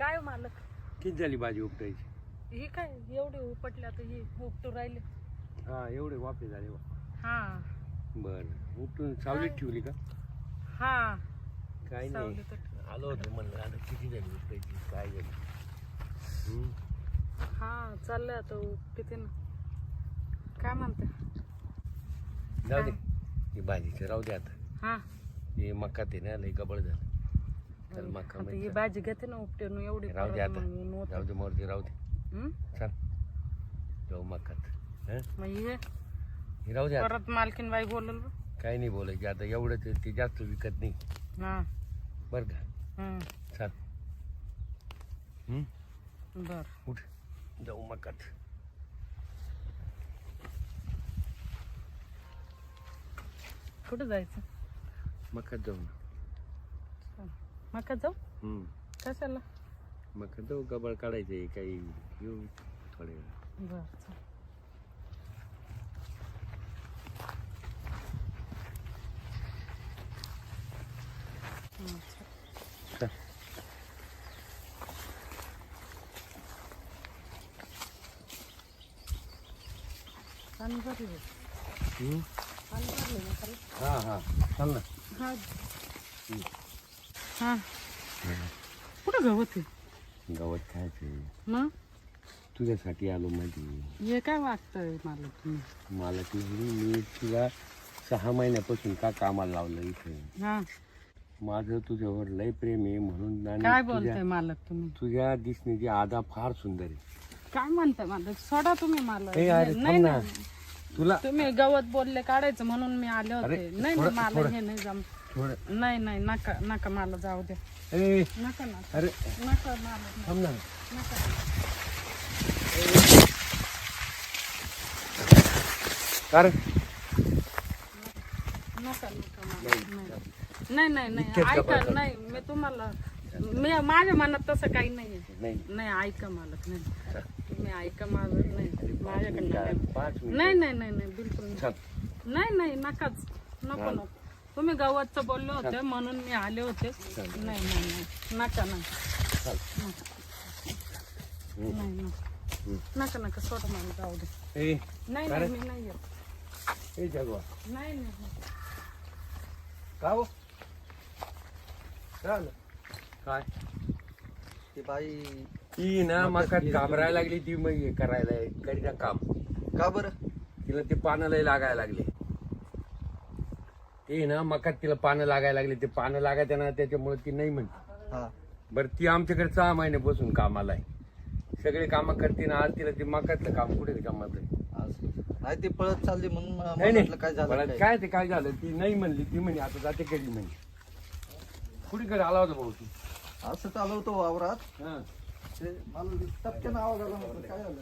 काय मालक किती झाली भाजी उपटायची? हे काय एवढे उपटले आता हे उपटू राहिले. हा एवढे वाफे झाले बा. हा बरं उपटून सावलीत ठेवली का? हा काय नाही सावलीत. आलो होतो म्हणलं आता किती झाली उपटायची काय झाली. हा चाललंय आता किती ना काय म्हणते. जाऊ दे ही भाजीचं राहू दे आता. हा हे मका ते ना लई गबळ झालं. चल मका आता ही भाजी घेते ना उपटून एवढी राहू दे परत आता मग ऊन होतं. राहू दे मोरते राहू दे. हं? चल जाऊ मकात. मग हे हे राहू दे आता. परत मालकीन बाई बोलल बा. काही नाही बोलायची आता एवढं ते जास्त विकत नाही हा बरं का. चल बर उठ जाऊ मकात. कुठं जायचं. मकात जाऊ ना. मका जाऊ कशाला. मकात जाऊ गबाळ काढायचे काही येऊ थोडे वेळ. बर चल. चल. पाणी भरले पाणी भरले ना खरं. हा हा चल ना. हा हा कुठं गवत आहे. गवत खायचे मग तुझ्यासाठी आलो मध्ये. हे काय वागतंय मला तुम्ही. मला ती मी तुला 6 महिन्यापासून का कामाला लावलं इथे. हा माझं तुझ्यावर लय प्रेम आहे म्हणून. आणि काय बोलताय मालक तुम्ही. तुझ्या दिसण्याची आदा फार सुंदर आहे. काय म्हणताय मालक सोडा तुम्ही मला. ए अरे नाही थांब ना. नाही तुला तुम्ही गवत बोलले काढायचं म्हणून मी आले अरे, होते. नाही थोडं- मला थोडं- हे नाही जम. थोडं नाही नाही नका नका मला जाऊ द्या. ए नका नका अरे नका मला थांब ना. नका कारण नका नका मला. नाही नाही नाही इतक्यात ऐका गप्पा कर. नाही मी तुम्हाला माझ्या मनात तसं काही नाही नाही नाही ऐका मालक नाही तुम्ही ऐका माझं नाही माझ्याकडनं नाही. 5 मिनिट नाही नाही नाही नाही बिलकुल नाही. चल. नाही नाही नकाच नको नको तुम्ही गवतचं बोलले होते म्हणून मी आले होते. नाही नाही नाही नका नका चल. नाही नका नका नका सोडा मला जाऊ दे. ए नाही अरे. नाही मी नाही येत. ए जगवा नाही नाही का हो काय ती बाई ती ना मकात कामरायला लागली. ती मग हे करायला करीना काम. का बरं. तिला ते पानं लय लागायला लागले. ते ना मकात तिला पानं लागायला लागले. ते पानं लागायचं ना त्याच्यामुळे ती नाही म्हणते. हा बरं ती आमच्याकडे 6 महिन्यापासून कामाला आहे. सगळे कामं करते ना. आज तिला ते मकातलं काम कुठे कामात आहे. असं नाही ती पळत चालली म्हणून मला नाही वाटलं काय झालं मला काय. काय ते काय झालं ती नाही म्हणली. ती म्हणे आता जाते कधी म्हणे. कुठीकडे आला होता भाऊ तू. असं चालू होतं वावरात. हा ते मला टपक्यानं आवाज आला म्हटलं काय झालं.